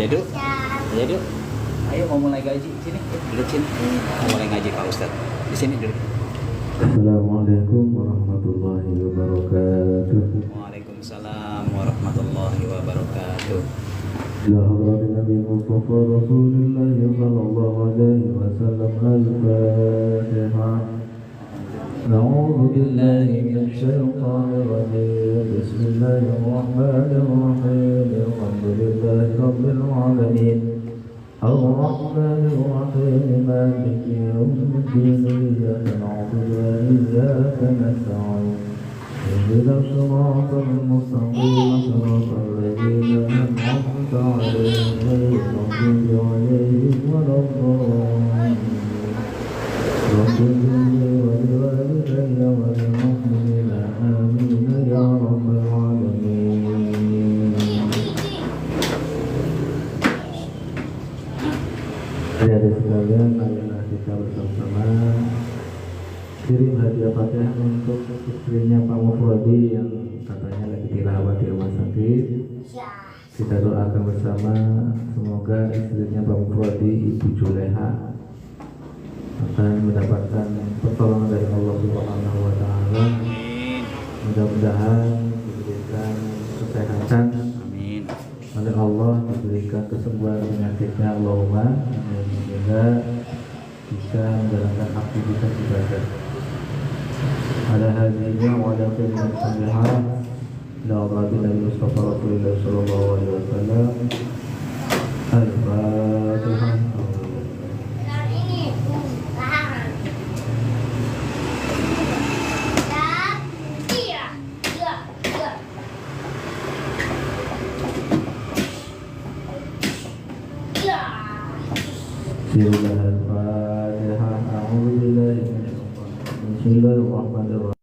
Duduk. Ya, duduk. Ayo mau mulai ngaji sini. Duduk sini. Mau mulai ngaji Pak Ustaz. Di sini duduk. Assalamualaikum warahmatullahi wabarakatuh. Waalaikumsalam warahmatullahi wabarakatuh. Ila hadratin Nabi Mustafa Rasulullah sallallahu alaihi wasallam. Al-Fatihah. A'udzu billahi minasy syaithanir rajim. Bismillahirrahmanirrahim. Alhamdulillahi rabbil alamin. Ar-Rahmanir Rahim. Maliki yaumiddin. Iyyaka na'budu wa iyyaka nasta'in. اهدنا الصراط المستقيم صراط الذين أنعمت عليهم غير المغضوب عليهم ولا الضالين. رب اغفر لي ولوالدي وللمؤمنين آمين يا رب العالمين. Adik-adik sekalian, marilah kita bersama-sama kirim hadiah Fatihah untuk istrinya Pak Mufrodi yang katanya lagi dirawat di rumah sakit. Kita doakan bersama semoga istrinya Pak Mufrodi, Ibu Juleha, akan mendapatkan pertolongan dari Allah Subhanahu wa taala. Mudah-mudahan diberikan kesehatan oleh Allah, diberikan kesembuhan penyakitnya Allahumma, dan juga bisa menjalankan aktivitas ibadah. Ada hadisnya wajah firman salihah lawati Nabi Mustafa Rasulullah sallallahu alaihi wasallam. Al-Fatihah. Al-Fatihah. A'udzu billahi Bismillahirrahmanirrahim.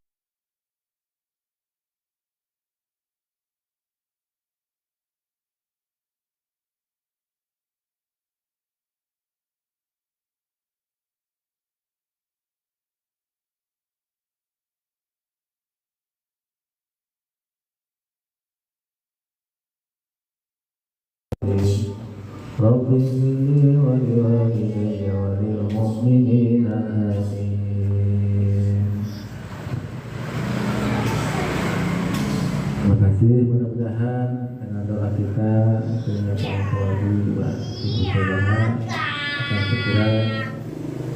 Rabbi ighfirli wa liwalidayya wa lil mu'minina amin. Terima kasih, mudah-mudahan dengan doa kita akhirnya Pak Mufrodi wa Ibu Juleha akan segera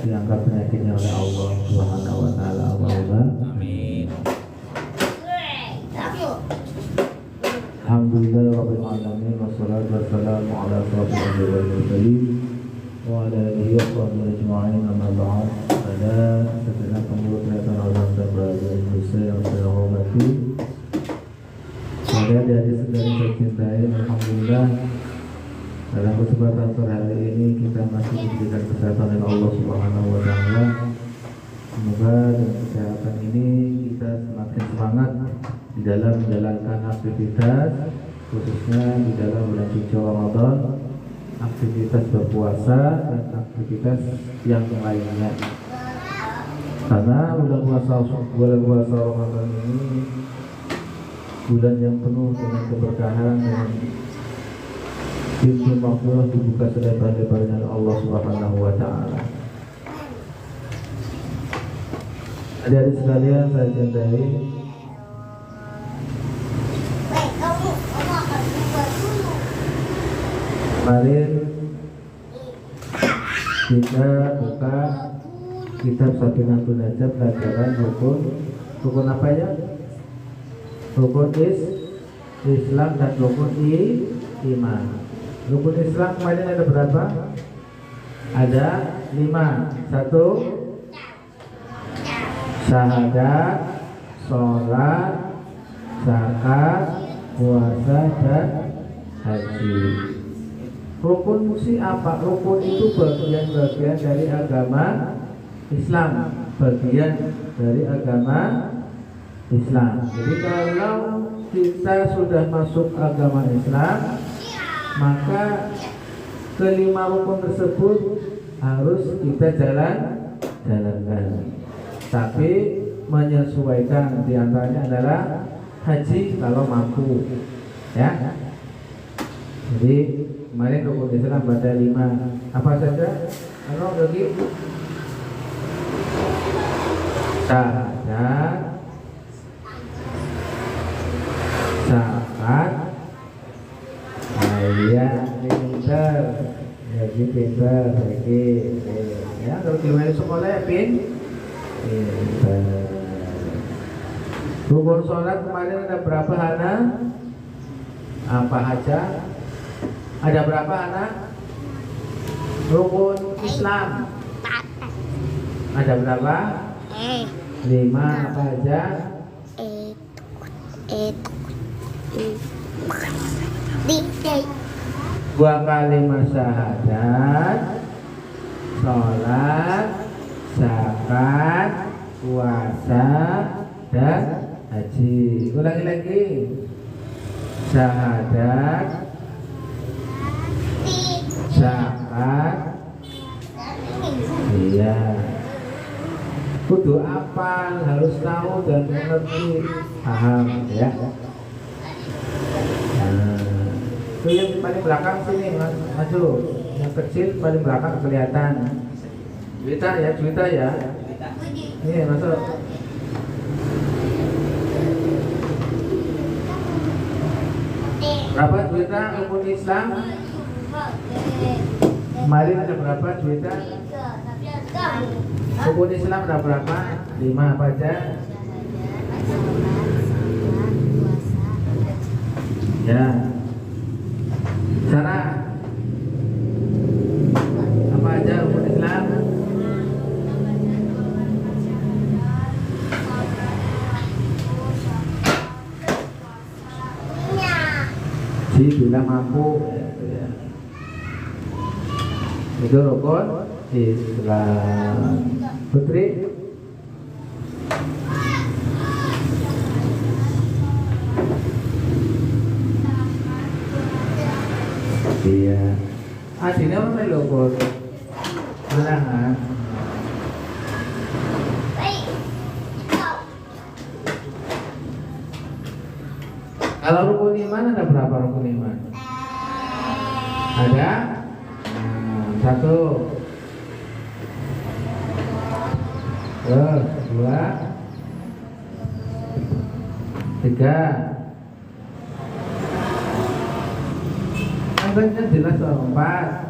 diangkat penyakitnya oleh Allah Subhanahu wa taala. Allahumma Amin. Alhamdulillah rabbil alamin wassalatu wassalamu ala asyrofil mursalin wa ala alihi wa sahbihi ajma'in, amma ba'd. Pada segenap pengurus Yayasan Al-Azhar berada Indonesia yang saya hormati, saya dari segala saya cintai, alhamdulillah dalam kesempatan sore hari ini kita masih diberikan kesehatan oleh Allah Subhanahu wa taala. Semoga dengan kesehatan ini kita semakin semangat di dalam menjalankan aktivitas, khususnya di dalam bulan suci Ramadan, aktivitas berpuasa dan aktivitas yang lainnya. Karena bulan puasa Ramadan ini bulan yang penuh dengan keberkahan, dengan pintu maghfirah dibuka selebar-lebarnya oleh Allah Subhanahu wa taala. Adik-adik sekalian saya cintai, kemarin kita buka kitab Safinatun Najah, pelajaran rukun apa ya? Rukun Islam dan rukun iman. Rukun Islam kemarin ada berapa? Ada 5. 1 syahadat, sholat, zakat, puasa dan haji. Rukun apa? Rukun itu bagian-bagian dari agama Islam, bagian dari agama Islam. Jadi kalau kita sudah masuk agama Islam, maka kelima rukun tersebut harus kita jalankan. Tapi menyesuaikan, diantaranya adalah haji kalau mampu, ya. Jadi Kemarin rukun Islam ada 5. Apa saja? Ano lagi? Syahadat, zakat, ya pinter, jadi pinter, lagi. Ya kalau di sekolah ya pinter. Rukun sholat kemarin ada berapa Hana? Apa aja? Ada berapa anak? Rukun Islam ada berapa? 5. Apa aja? Dua kalimat syahadat, sholat, zakat, puasa, dan haji. Ulangi lagi. Syahadat, zakat, iya. Kudu apal, harus tahu dan mengerti, paham ya. Nah, itu yang paling belakang sini, maju. Yang kecil paling belakang kelihatan. Juwita ya, Juwita ya. Ini masuk. Berapa Juwita rukun Islam? Kemarin ada berapa Juwita? Rukun Islam ada berapa? 5 apa aja? Ya. Sarah, apa aja rukun Islam? Si bila mampu ya. Itu rukun Islam. Putri, iya. Adina apa rukun? Mana? Kalau rukun iman ada berapa rukun iman? Ada 1, 2, 3. Angkanya jelas 4.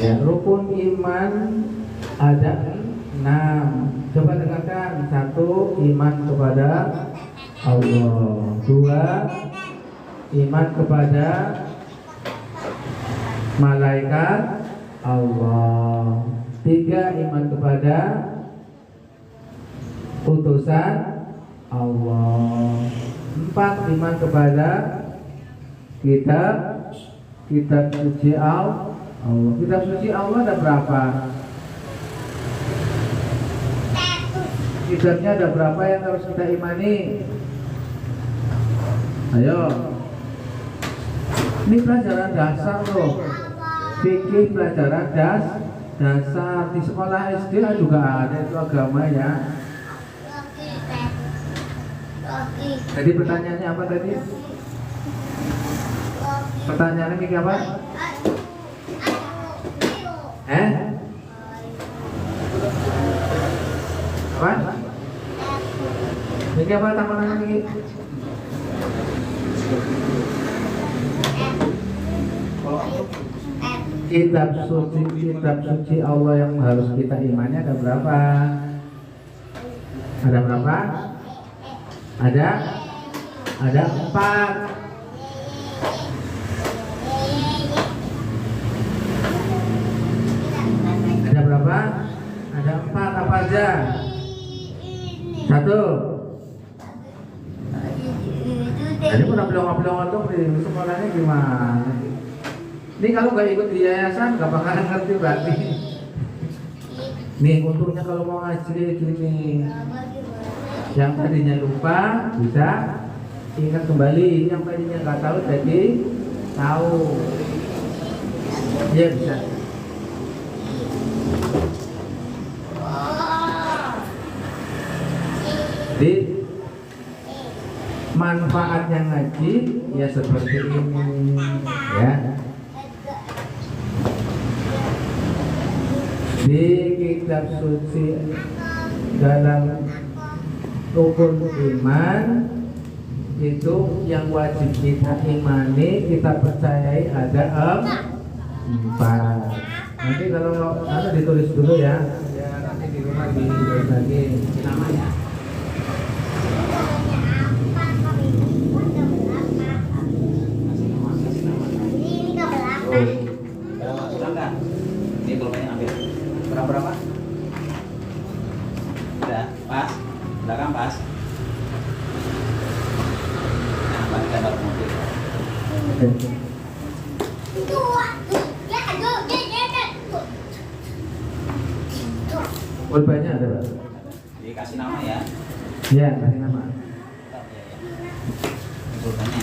Ya, rukun iman ada 6. Coba dengarkan. 1, iman kepada Allah. 2, iman kepada malaikat Allah. 3, iman kepada utusan Allah. 4, iman kepada kitab suci Allah. Kitab suci Allah ada berapa? Kitabnya ada berapa yang harus kita imani? Ayo. Ini pelajaran dasar loh. Fikih pelajaran dasar. Di sekolah SD juga ada itu agama ya. Jadi pertanyaannya apa tadi? Pertanyaannya ini apa? Apa? Ini apa tambahan ini? Kitab suci Allah yang harus kita imani ada berapa? Ada berapa? Ada 4. Ada berapa? Ada 4. Apa aja? 1. Jadi udah pelongo-pelongo tuh di sekolahnya gimana? Ini kalau nggak ikut di yayasan nggak bakalan ngerti berarti. Nih untungnya kalau mau ngaji gini. Yang tadinya lupa bisa ingat kembali, yang tadinya nggak tahu jadi tahu. Ya bisa. Jadi manfaatnya ngaji ya seperti ini ya. Di kitab suci dalam rukun iman itu yang wajib kita imani, kita percayai ada 4. Nanti kalau ditulis dulu ya. Ya nanti di rumah ditulis lagi namanya. Berapa? Ini pulpennya ambil. Berapa? Udah, pas. Belakang pas. Nah, balik gambar mobil. Pulpennya ada, Pak? Dikasih nama ya. Iya, kasih nama. Pulpennya.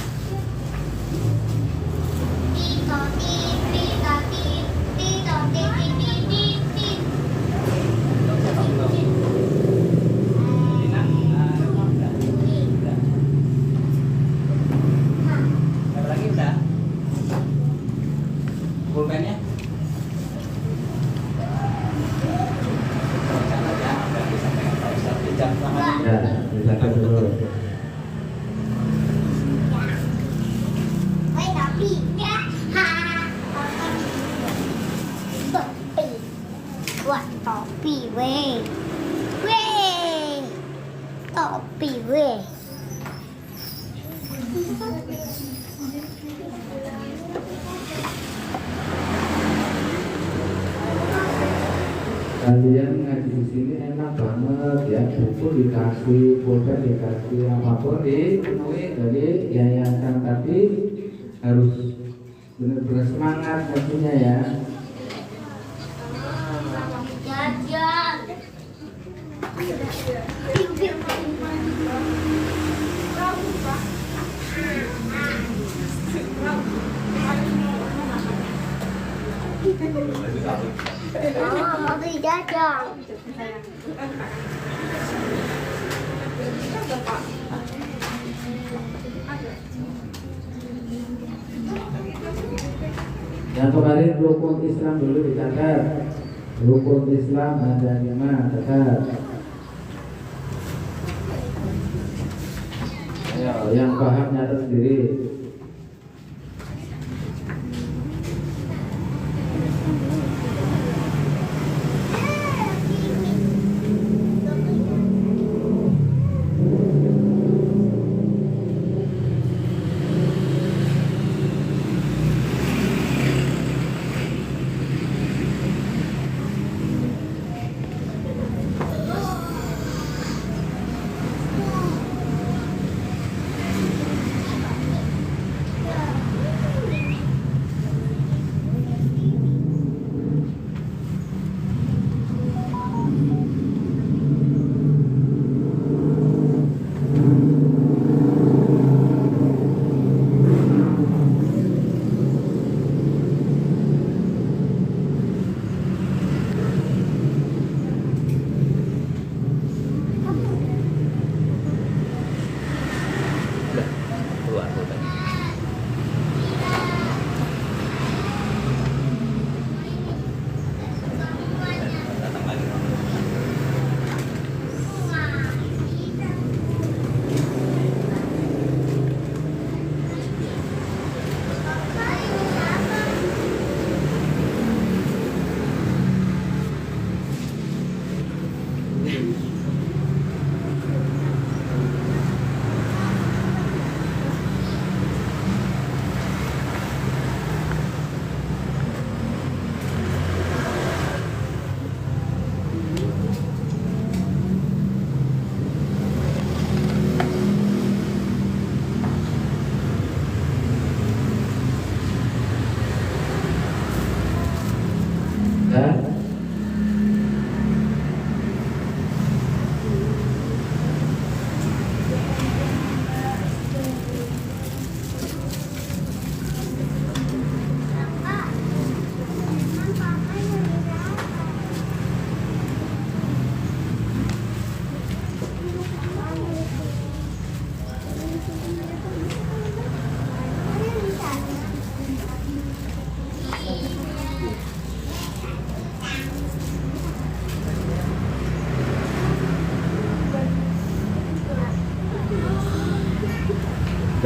Pulpennya ya, dicatat dulu. Topi weh, topi weh. Kalian ngaji di sini enak banget ya, buku dikasih, pulpen dikasih, apapun dipenuhi dari yayasan, tapi harus benar-benar semangat ngajinya ya. Jajan. Mau beli jajan. Yang kemarin rukun Islam dulu dicatat. Rukun Islam ada 5, catat. Ayo, yang paham nyatat sendiri.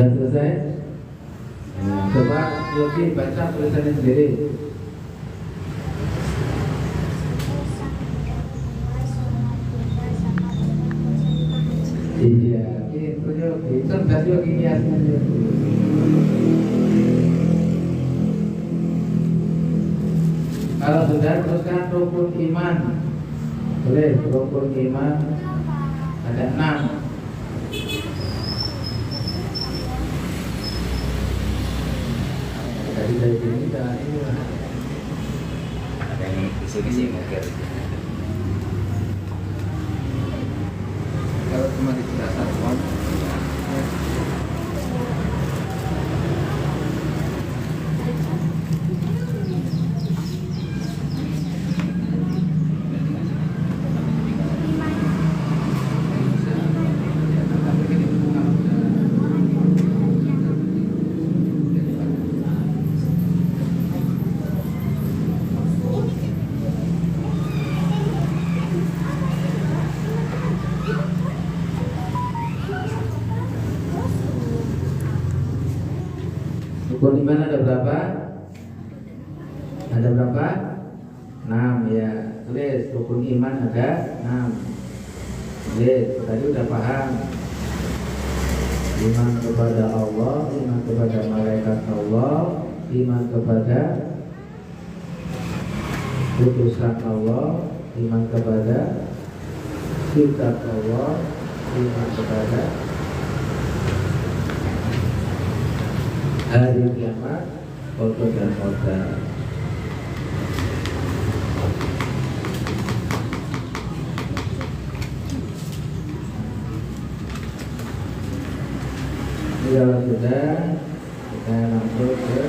Sudah selesai? Coba Yogi baca tulisannya sendiri. Iya, itu Yogi, cerdas Yogi niatnya. Kalau sudah teruskan rukun iman. Boleh, rukun iman ada 6. Tadi dari sini jangan ini lah. Ada yang kisi-kisi mungkin. Kalau cuma di dasar doang. Rukun iman ada berapa? Ada berapa? 6 ya. Tulis rukun iman ada 6. Tulis, tadi udah paham. Iman kepada Allah, iman kepada malaikat Allah, iman kepada putusan Allah, iman kepada kitab Allah, iman kepada hari kiamat, qadar dan qadar. Kalau sudah, kita langsung ke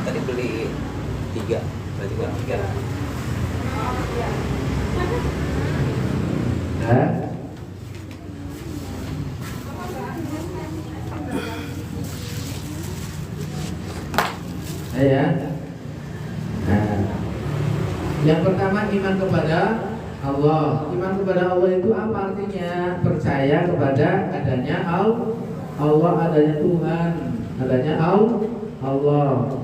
Tadi beli 3, berarti kurang 3. Ya. Nah, yang pertama iman kepada Allah. Iman kepada Allah itu apa artinya? Percaya kepada adanya Allah, adanya Tuhan, adanya Allah.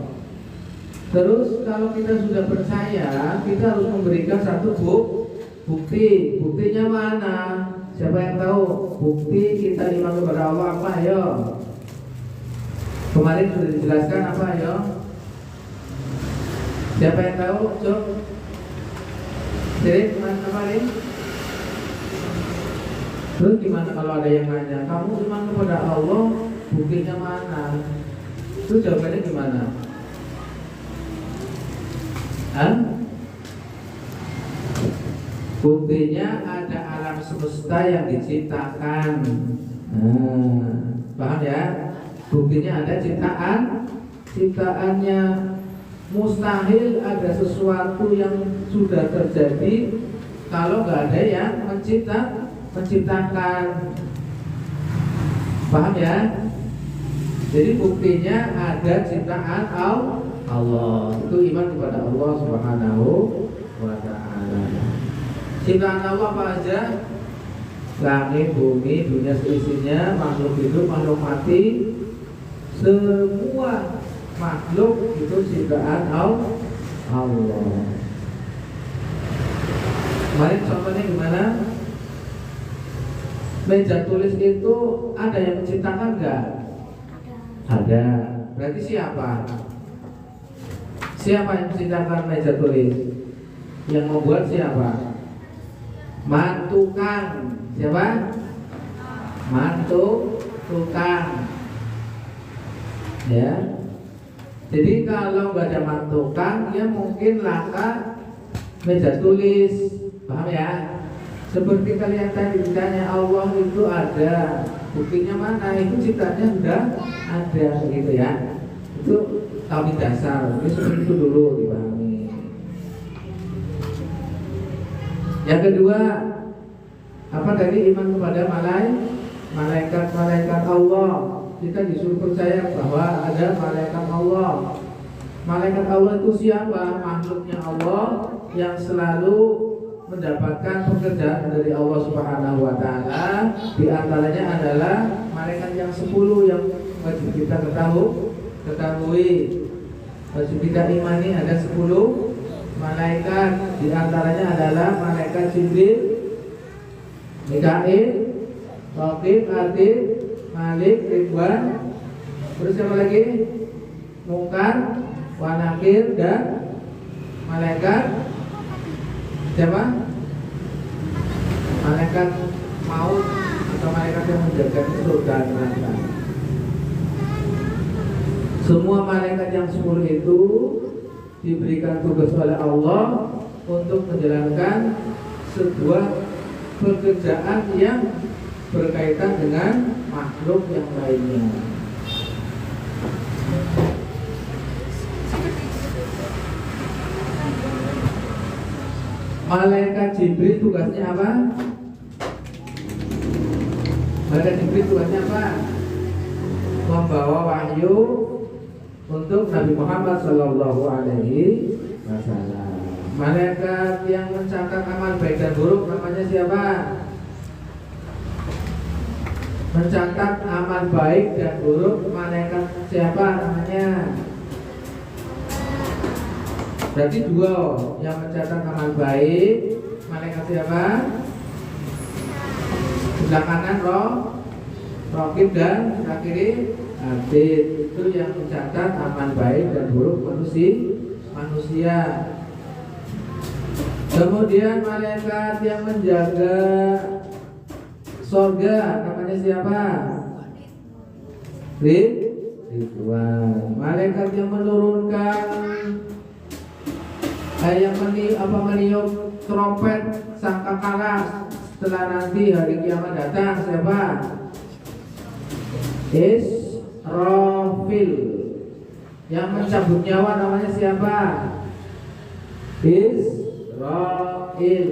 Terus kalau kita sudah percaya, kita harus memberikan satu bukti. Buktinya mana? Siapa yang tahu? Bukti kita iman kepada Allah apa? Ayo. Kemarin sudah dijelaskan apa? Ayo. Siapa yang tahu? Cuk. Jadi kemarin. Terus gimana kalau ada yang nanya, kamu iman kepada Allah, buktinya mana? Terus jawabannya gimana? Buktinya ada alam semesta yang diciptakan. Paham ya? Buktinya ada ciptaannya. Mustahil ada sesuatu yang sudah terjadi kalau nggak ada yang menciptakan. Paham ya? Jadi buktinya ada ciptaan Allah. Itu iman kepada Allah Subhanahu wa ta'ala. Ciptaan Allah apa aja? Langit, bumi, dunia seisinya, makhluk hidup, makhluk mati, semua makhluk itu ciptaan Allah. Kemarin contohnya gimana? Meja tulis itu ada yang menciptakan enggak? Ada. Berarti siapa? Siapa yang menciptakan meja tulis? Yang membuat siapa? Mantukang. Siapa? Tukang. Ya. Jadi kalau nggak ada mantukang, ya mungkin langka meja tulis. Paham ya? Seperti kalian tadi ditanya Allah itu ada, buktinya mana? Itu ciptanya sudah ada, gitu ya. Itu tauhid dasar. Ini seperti itu dulu dipahami. Yang kedua, apa tadi? Iman kepada malaikat Allah. Kita disuruh percaya bahwa ada malaikat Allah. Malaikat Allah itu siapa? Makhluknya Allah yang selalu mendapatkan pekerjaan dari Allah Subhanahu wa taala. Di antaranya adalah malaikat yang 10 yang wajib kita ketahui. Wajib kita imani ada 10 malaikat. Di antaranya adalah malaikat Jibril, Mikail, Raqib, Atid, Malik, Ridwan. Terus siapa lagi? Mungkar, wa Nakir, dan malaikat siapa? Malaikat maut atau malaikat yang menjaga surga dan neraka. Semua malaikat yang 10 itu diberikan tugas oleh Allah untuk menjalankan sebuah pekerjaan yang berkaitan dengan makhluk yang lainnya. Malaikat Jibril tugasnya apa? Malaikat Jibril tugasnya apa? Membawa wahyu untuk Nabi Muhammad Sallallahu Alaihi Wasallam. Malaikat yang mencatat amal baik dan buruk namanya siapa? Mencatat amal baik dan buruk malaikat siapa namanya? Berarti 2 yang mencatat amal baik malaikat siapa? Sebelah kanan Raqib dan sebelah kiri Atid. Itu yang mencatat amal baik dan buruk manusia. Kemudian malaikat yang menjaga surga namanya siapa? Ridwan. Malaikat yang menurunkan yang meniup trompet sangkakala setelah nanti hari kiamat datang siapa? Israfil. Yang mencabut nyawa namanya siapa? Israil.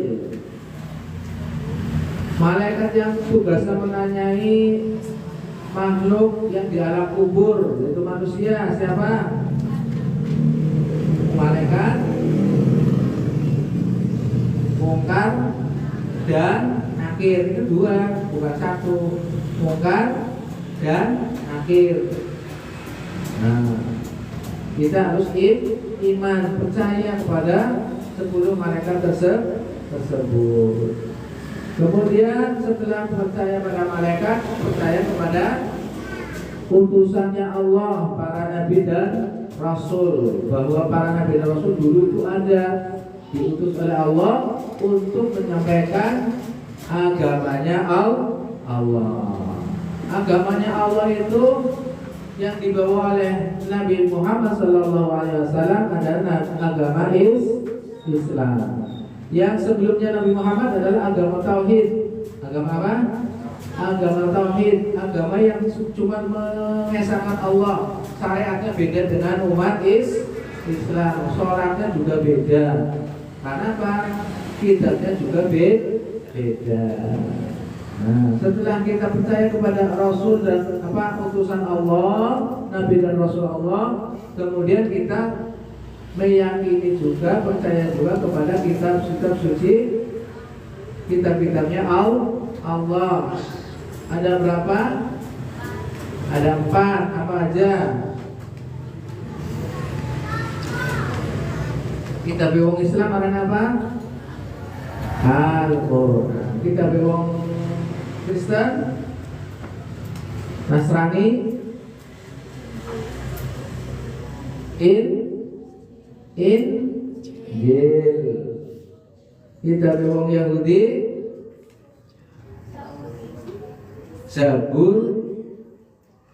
Malaikat yang tugasnya menanyai makhluk yang di alam kubur yaitu manusia siapa? Malaikat Mungkar dan Nakir. Itu 2 bukan 1. Mungkar dan Nakir. Nah, kita harus iman percaya kepada 10 malaikat tersebut. Kemudian setelah percaya pada malaikat, percaya kepada utusannya Allah, para nabi dan rasul. Bahwa para nabi dan rasul dulu itu ada, diutus oleh Allah untuk menyampaikan agamanya Allah. Agamanya Allah itu yang dibawa oleh Nabi Muhammad SAW adalah agama Islam. Yang sebelumnya Nabi Muhammad adalah agama tauhid. Agama apa? Agama tauhid, agama yang cuma mengesahkan Allah. Syariatnya beda dengan umat Islam. Sholatnya juga beda. Karena apa? Kitabnya juga beda. Nah, setelah kita percaya kepada Rasul dan utusan Allah, Nabi dan Rasul Allah, kemudian kita meyakini juga, percaya juga kepada kitab-kitab suci, kitab-kitabnya Allah. Ada berapa? Ada 4. Apa aja? Kitab wong Islam ada apa? Al-Quran. Kitab wong Kristen, Nasrani, Injil. Kitab wong Yahudi, Zabur.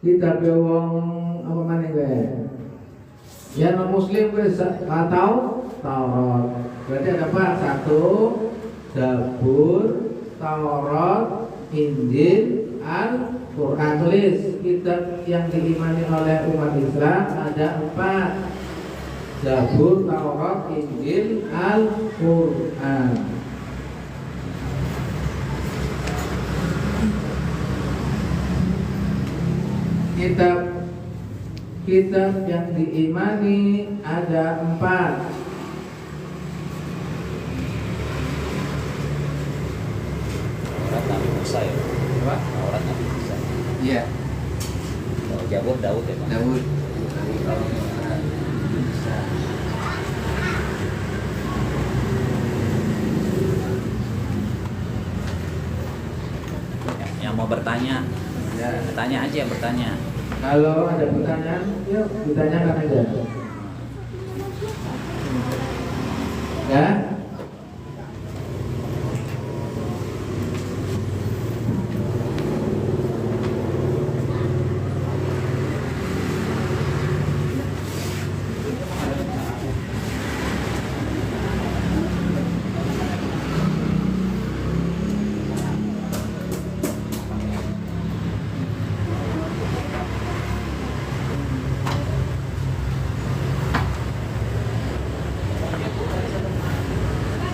Kitab wong apa mana gue? Ya non Muslim gue atau Taurat. Berarti ada apa? 1 Zabur, Taurat, Injil, Al-Quran. Quran. Tulis kitab yang diimani oleh umat Islam ada 4: Zabur, Taurat, Injil, Al-Quran. Kitab yang diimani ada 4: Taurat Nabi Musa ya. apa? Taurat Nabi Musa. Iya, Kalau Zabur Daud ya Pak. Daud. Yang mau bertanya, Ya. bertanya aja, bertanya. Kalau ada pertanyaan, yuk ditanyakan aja. Ya.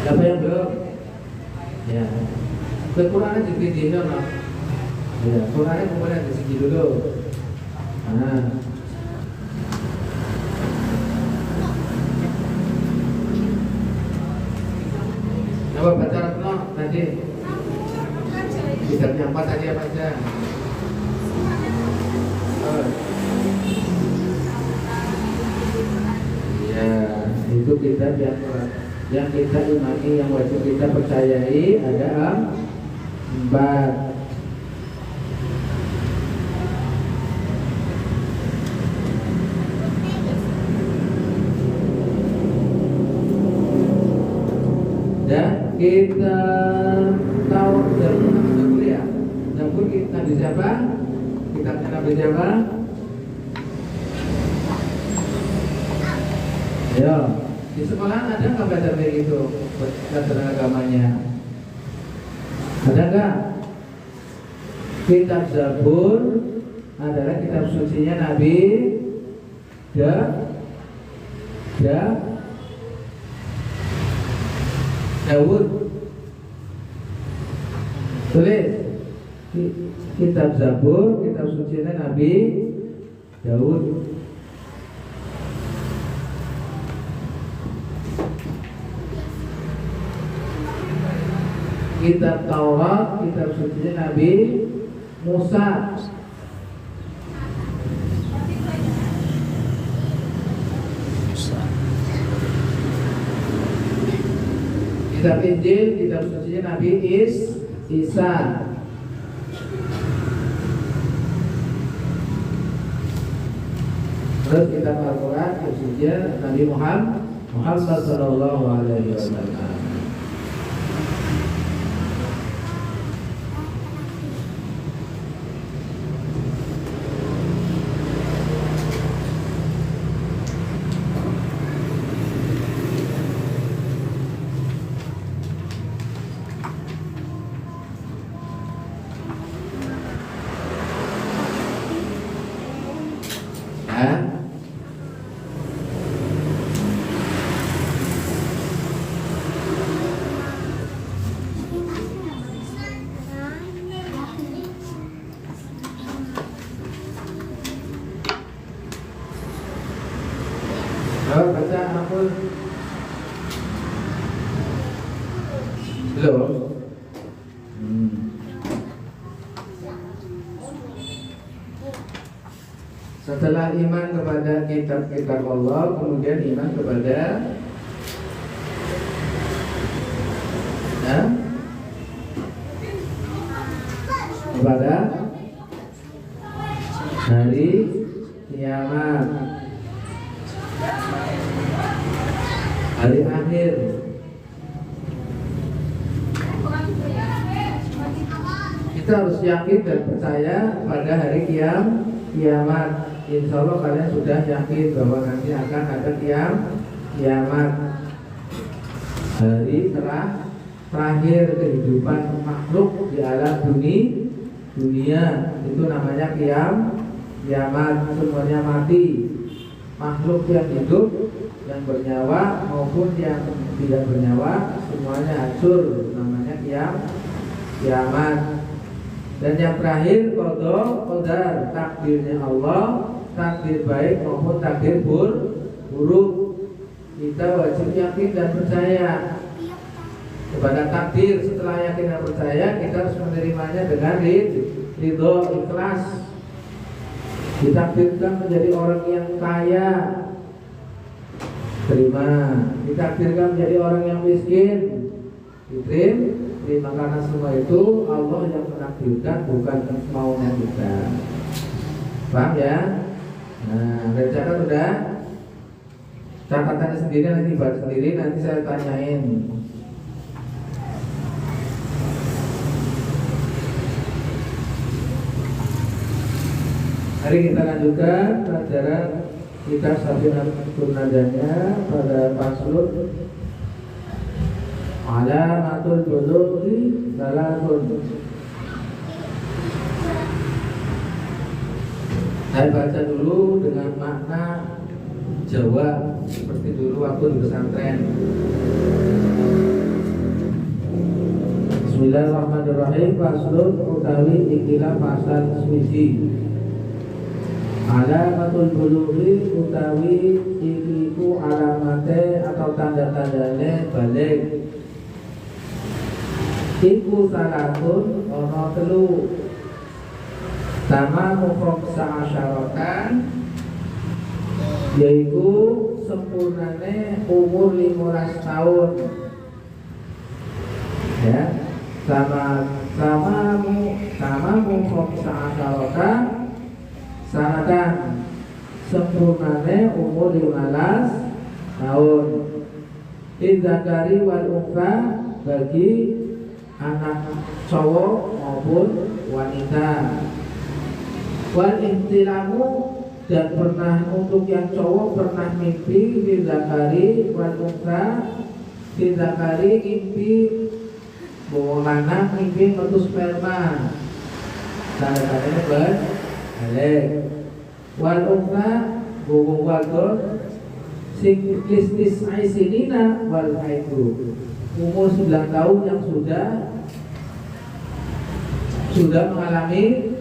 Siapa yang belum? Ya. Qurannya di video no. Ya, Qurannya kemudian di sini dulu. Nah. Coba baca no tadi. Kitabnya 4 tadi apa aja? Oh. Ya, itu kitab yang kita imani, yang wajib kita percayai ada 4. Dan kita tahu Zabur ya. Zabur Nabi siapa? Kitabnya Nabi siapa? Ya. Di sekolah ada nggak belajar kayak gitu pelajaran agamanya? Ada nggak? Kitab Zabur adalah kitab sucinya Nabi Daud. Tulis kitab Zabur, kitab sucinya Nabi Daud. Kitab Taurat, kitab suci Nabi Musa. Kitab Injil, kitab suci Nabi Isa. Terus kitab Al-Quran, kitab suci Nabi Muhammad sallallahu alaihi wasallam. Baca ampun. Belum. Setelah iman kepada kitab-kitab Allah, kemudian iman kepada kepada hari kiamat, hari akhir. Kita harus yakin dan percaya pada hari kiamat. Insya Allah kalian sudah yakin bahwa nanti akan ada kiamat, hari terakhir kehidupan makhluk di alam dunia itu namanya kiamat, semuanya mati. Makhluk yang hidup, yang bernyawa maupun yang tidak bernyawa, semuanya hancur, namanya kiamat. Dan yang terakhir qadar, takdirnya Allah, takdir baik maupun takdir buruk. Kita wajib yakin dan percaya kepada takdir. Setelah yakin dan percaya, kita harus menerimanya dengan ridho, ikhlas. Ditakdirkan menjadi orang yang kaya, terima. Ditakdirkan menjadi orang yang miskin, diterima. Karena semua itu Allah yang menakdirkan, bukan maunya kita. Paham ya? Nah, dari catat udah. Catatannya sendiri nanti buat sendiri, nanti saya tanyain. Mari kita lanjutkan pelajaran kita Safinah Turnadanya pada faslun Alamatul bulughi salatun. Saya baca dulu dengan makna Jawa seperti dulu waktu di pesantren. Bismillahirrahmanirrahim. Faslun utawi ikilah pasal suci. Alamatul bulughi utawi iku alamate atau tanda-tandane balik. Iku salatun ono telu. Sama mufrad sa'asyaratan, yaitu sempurnane umur 15 tahun. Ya, sama mufrad sa'asyaratan sanatan, sempurnane umur 15 tahun. Idzakari wal untha, bagi anak cowok maupun wanita. Wal ihtilamu, dan pernah untuk yang cowok pernah mimpi bidzakari wal untha, bidzakari mimpi bahwa lanang mimpi metu sperma. Tanda-tandanya balik. Wal untha bubung wadon siklistis aisinina wal haidu, umur 9 tahun yang sudah mengalami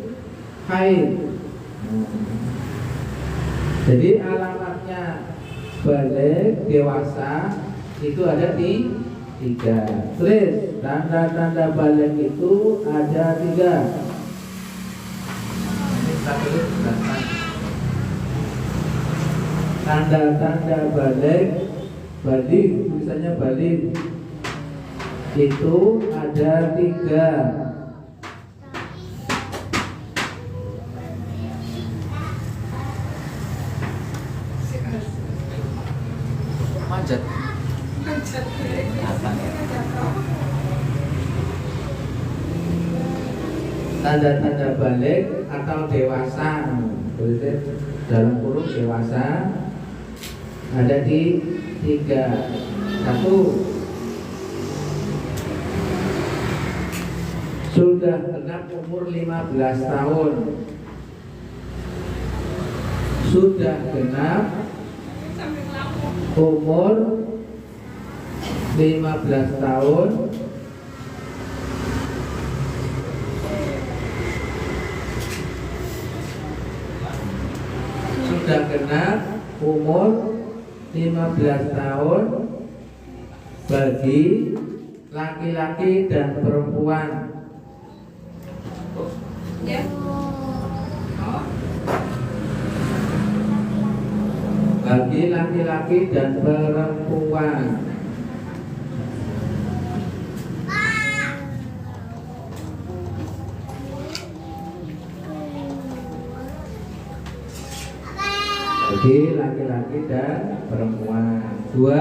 haid. Jadi alamatnya balik dewasa itu ada di 3. Terus tanda-tanda balik itu ada 3. Tanda-tanda balik, tulisannya balik itu ada 3. Manjat. Apa ya? Tanda-tanda balik atau dewasa, dalam kurung dewasa ada di 3. 1, sudah genap umur 15 tahun. Sudah genap umur 15 tahun. Sudah genap umur 15 tahun bagi laki-laki dan perempuan. Bagi laki-laki dan perempuan. Bagi laki-laki dan perempuan. 2,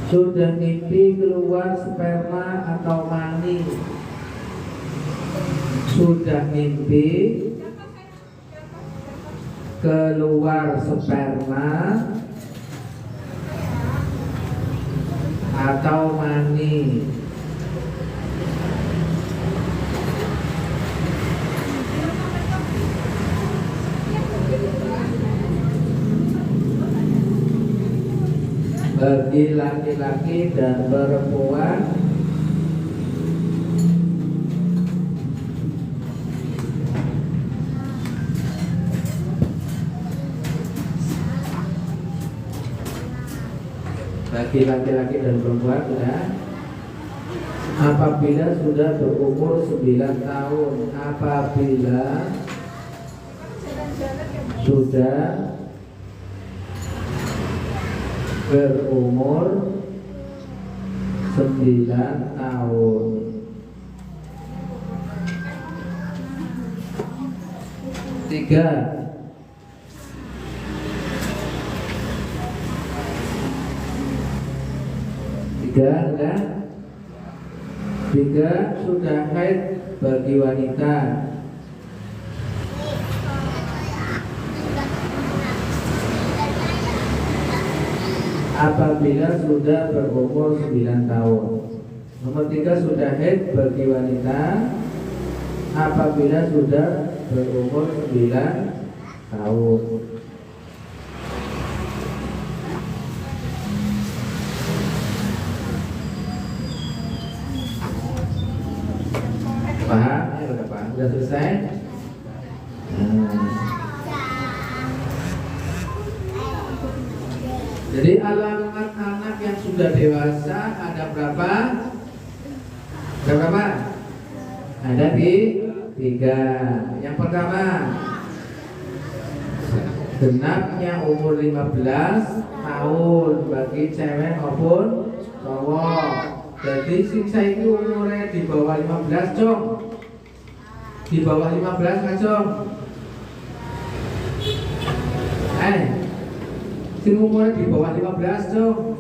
sudah mimpi keluar sperma atau mani. Sudah mimpi keluar sperma atau mani. Bagi laki-laki dan perempuan ya, apabila sudah berumur 9 tahun, apabila sudah berumur 9 tahun. Tiga, sudah haid bagi wanita. Apabila sudah berumur 9 tahun. Nomor 3, sudah haid bagi wanita apabila sudah berumur 9 tahun. Paham? Ya, udah paham. Sudah selesai? Jadi alamat anak yang sudah dewasa ada berapa? Berapa? Ada di 3. Yang pertama, genapnya umur 15 tahun bagi cewek maupun cowok. Jadi siksa itu umurnya di bawah 15, Cong. Di bawah 15 kan, Cong? Si umurnya di bawah 15, Cong.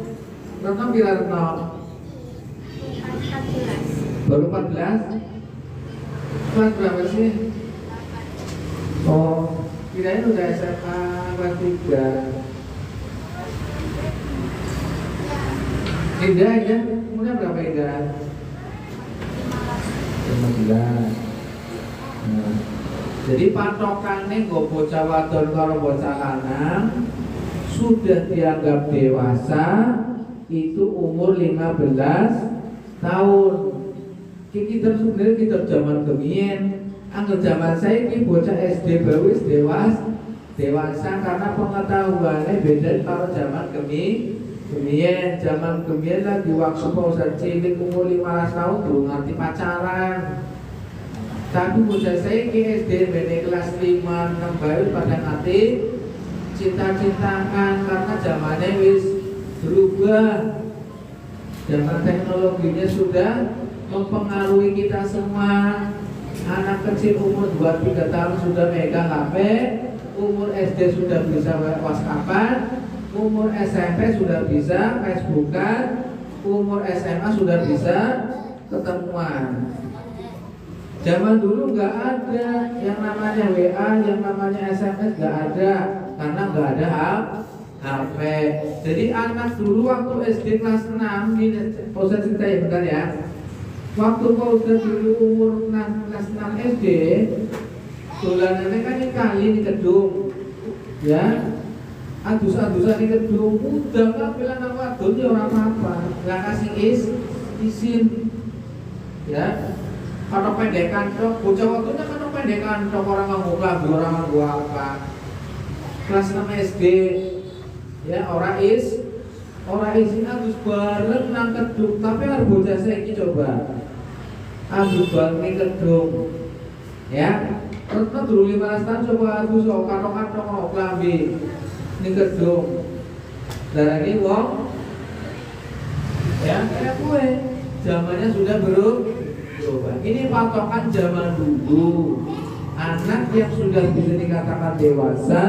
Retno kira Retno? Baru 14? Kelas berapa sih? Oh, kirain udah SMA kelas 3. Indah, umurnya berapa Indah? 15. Nah, jadi patokannya gue bocah wadon karo bocah lanang sudah dianggap dewasa itu umur 15 tahun. Kita sebenarnya kita zaman kemien, angger zaman saya ini bocah SD baru dewasa karena pengetahuannya beda kalau zaman kemien. Zaman kemien lagi waktu pausan cilik umur 15 tahun belum ngerti pacaran. Tapi bocah saya ini SD beda kelas 5-6 baru pada ngerti cinta-cintaan karena zamannya wis berubah. Zaman teknologinya sudah mempengaruhi kita semua. Anak kecil umur 2-3 tahun sudah megang HP, umur SD sudah bisa WhatsAppan, umur SMP sudah bisa Facebookan, umur SMA sudah bisa ketemuan. Zaman dulu nggak ada yang namanya WA, yang namanya SMS nggak ada karena nggak ada HP. Jadi anak dulu waktu SD kelas 6, ini Pausan cerita ya bentar ya. Waktu Pausan dulu umur kelas 6 SD, dolanannya kan kali di gedung, ya, adus-adusan di gedung, udah kan bilang aku adun ya orang apa, nggak kasih izin, ya. Kalau pendekan dok, bocah waktunya kan pendekan dok, orang nganggo lagu, orang nganggo apa. Kelas 6 SD, ya orang izin harus bareng nang kedung, tapi harus bocah saiki coba. Harus bareng ning kedung. Ya. Terus dulu 15 tahun coba harus kantong-kantong klambi ning kedung. Darani wong ya kayak gue. Zamannya sudah berubah. Ini patokan zaman dulu. Anak yang sudah bisa dikatakan dewasa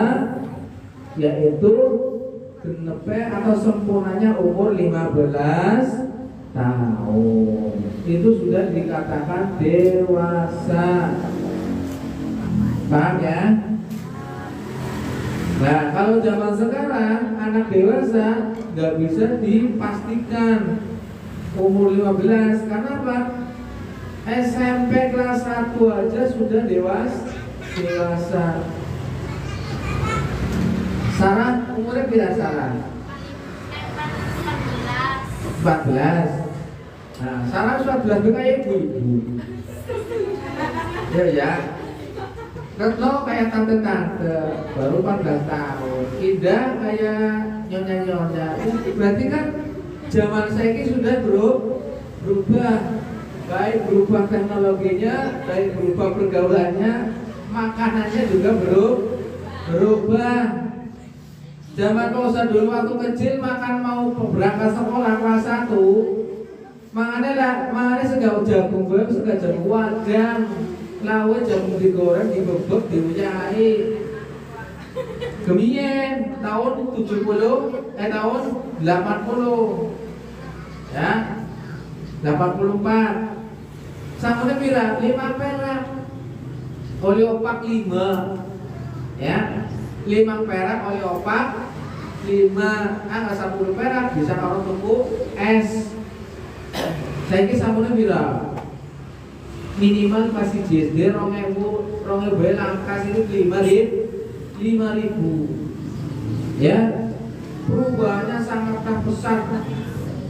yaitu genepe atau sempurnanya umur 15 tahun. Itu sudah dikatakan dewasa. Paham ya? Nah, kalau zaman sekarang anak dewasa nggak bisa dipastikan umur 15. Karena apa? SMP kelas 1 aja sudah dewasa. Sarah umurnya berapa Sarah? 14. Nah, Sarah 14 itu kayak ibu-ibu. Ya. Retno kayak tante-tante, baru 14 tahun. Indah kayak nyonya-nyonya. Berarti kan zaman saya sudah berubah. Baik berubah teknologinya, baik berubah pergaulannya, makanannya juga berubah. Zaman kalau dulu waktu kecil makan mau berangkat sekolah kelas 1, makannya segala jagung goreng, segala jagung wadang. Lawe jagung digoreng, dibebek, diunyai. Gemien tahun 80 ya 84. Samune pira? 5 perak. Oli opak 5. Ya. 5 perak oli opak 5. Angka 10 perak bisa karo tuku es. Saiki samune pira? Minimal pasti JSD 2000 langkas itu 5.000. Ya. Perubahannya sangatlah pesat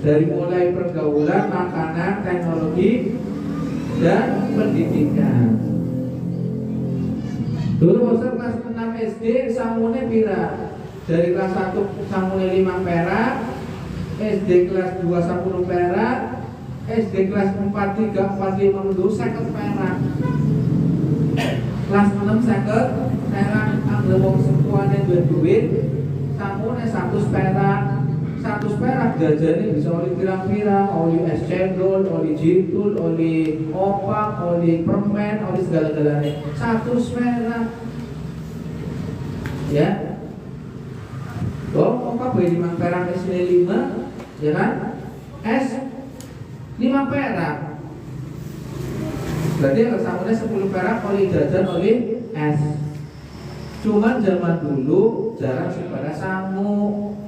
dari mulai pergaulan, makanan, teknologi dan pendidikan. Dulu waktu kelas 6 SD samune pira? Dari kelas 1 samune 5 perak, SD kelas 2 10 perak, SD kelas 4 3 4 5 dulu 50 perak. Kelas 6 50 perak, anggere wong sepuane duit samune 100 perak. 100 perak jajannya bisa oli pirang-pirang, oli es cendol, oli jitul, oli opak, oli permen, oli segala-galanya. 100 perak. Ya. Opak beli 5 perak, es 5, ya kan? Es 5 perak. Berarti kalau samune 10 perak oli jajan, oli es. Cuman zaman dulu jarang pada sangu.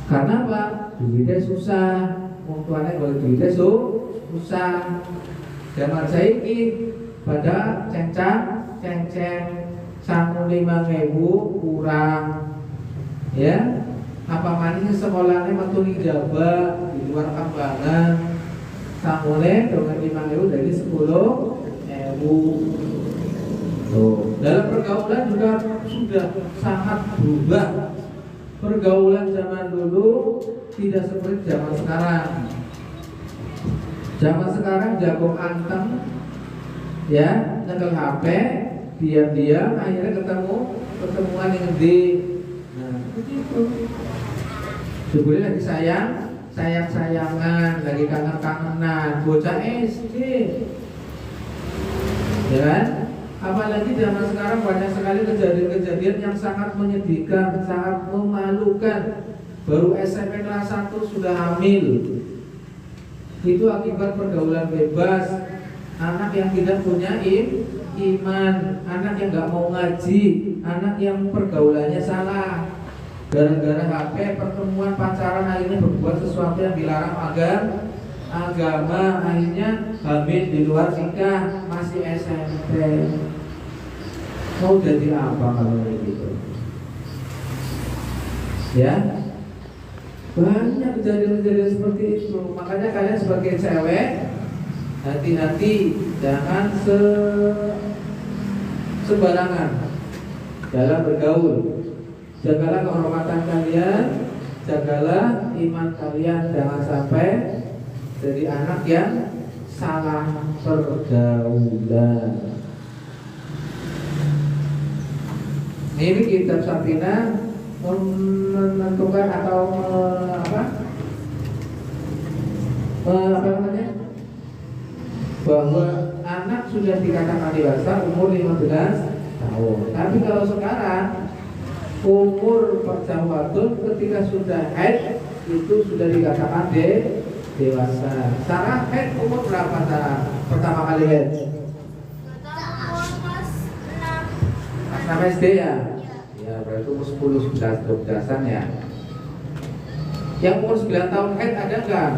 Karena apa? Duitnya susah. Wong tuane kalau duitnya susah. Zaman saiki pada cengceng sangu 5.000 kurang. Ya. Apa maning sekolahnya metu ning Jawa di luar Kambangan. Sangune dengan 5.000 dari 10.000. Tuh. Dalam pergaulan juga sudah sangat berubah. Pergaulan zaman dulu tidak seperti zaman sekarang. Zaman sekarang jago anteng, ya, nyekel HP, diam-diam, akhirnya ketemuan yang gede. Nah, begitu. Sebenarnya lagi sayang-sayangan, lagi kangen-kangenan, bocah SD, ya kan? Apalagi zaman sekarang banyak sekali kejadian-kejadian yang sangat menyedihkan, sangat memalukan. Baru SMP kelas 1 sudah hamil. Itu akibat pergaulan bebas. Anak yang tidak punya iman, anak yang gak mau ngaji, anak yang pergaulannya salah. Gara-gara HP, pertemuan, pacaran, akhirnya berbuat sesuatu yang dilarang agama, akhirnya hamil di luar nikah, masih SMP. Mau jadi apa kalau begitu? Ya, banyak kejadian-kejadian seperti itu. Makanya kalian sebagai cewek hati-hati, jangan sembarangan dalam bergaul. Jagalah kehormatan kalian, jagalah iman kalian, jangan sampai jadi anak yang salah pergaulan. Ini kitab Safinah menentukan atau apa namanya, bahwa anak sudah dikatakan dewasa umur 15 tahun. Tapi kalau sekarang umur perjawatan ketika sudah haid itu sudah dikatakan dewasa. Sarah haid umur berapa Sarah? Pertama kali haid? Kelas 6 SD ya? Ya, berarti umur 10, 11, 12-an ya. Yang umur 9 tahun haid ada nggak?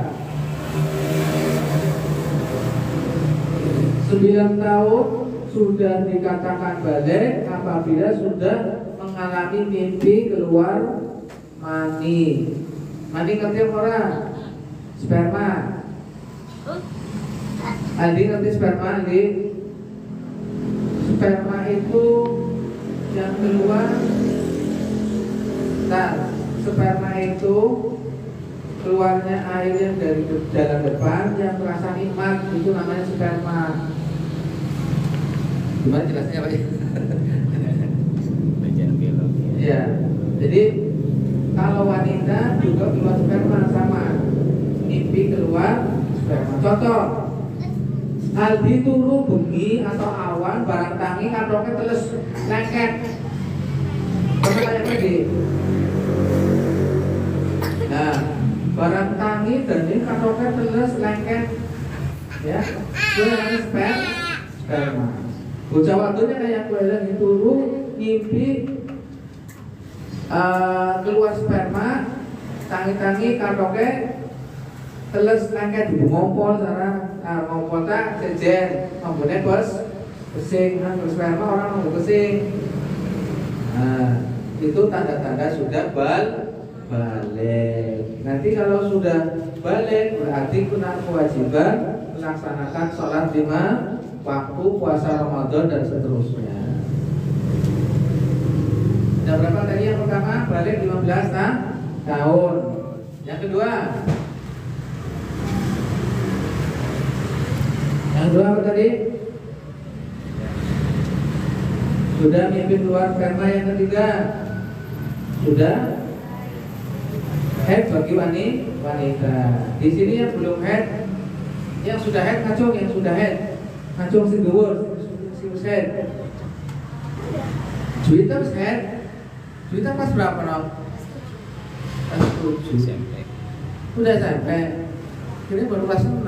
9 tahun sudah dikatakan balik apabila sudah mengalami mimpi keluar mani. Mani ngerti apa orang? Sperma. Andi ngerti sperma, Andi? Sperma itu yang keluar. Nah, sperma itu keluarnya air yang dari dalam depan yang terasa nikmat, itu namanya sperma. Gimana jelasnya Pak? Belajar biologi. Iya. Jadi kalau wanita juga keluar sperma sama. Mimpi keluar sperma. Contoh, Aldi turu bengi atau awan barang tangi kantongnya teles lengket. Coba tanya pergi. Nah, barang tangi dan ini kantongnya teles lengket. Ya, itu namanya sperma. Bocah waktunya kayak gue lagi turu mimpi keluar sperma, tangi-tangi kantongnya teles lengket di ngompol sana. Nah, ngompol tak sejen, ngomongnya bos pesing, kan sperma orang ngomong pesing. Nah, itu tanda-tanda sudah balik. Nanti kalau sudah balik berarti kena kewajiban melaksanakan sholat 5 waktu, puasa Ramadan dan seterusnya. Yang berapa tadi? Yang pertama balik 15 tahun. Yang kedua apa tadi? Sudah mimpi keluar sperma. Yang ketiga sudah haid bagi wanita. Di sini yang belum haid, yang sudah haid ngacung, yang sudah haid ngacung si dhuwur, si haid. Juwita wis haid. Juwita kelas berapa nom? Kelas 7. SMP. Udah sampai. Ini baru kelas 6.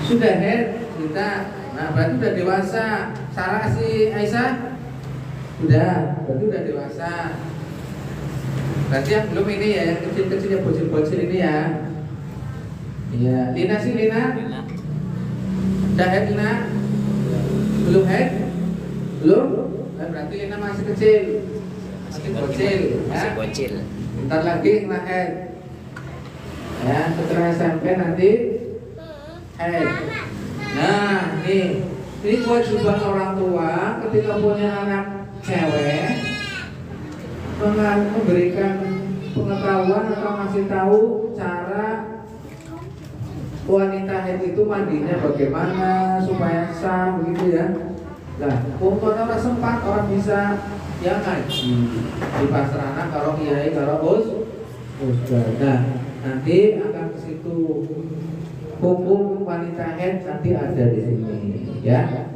Sudah haid kita. Nah, berarti udah dewasa. Sarah si Aisyah udah, berarti udah dewasa. Berarti yang belum ini ya, yang kecil-kecil, yang bocil-bocil ini ya. Iya, Lina sih Lina. Udah haid Lina? Belum haid? Belum? Nah, berarti Lina masih kecil. Masih bocil ya. Masih bocil. Bentar lagi kena haid. Ya, setelah SMP nanti haid. Nah, ini kewajiban orang tua ketika punya anak cewek memberikan pengetahuan atau ngasih tahu cara wanita haid itu mandinya bagaimana supaya sah begitu ya. Nah, untuk orang sempat orang bisa yang ngaji di pasrana kalau kiai kalau ustaz. Nah, nanti akan ke situ. Hukum wanita haid nanti ada di sini ya.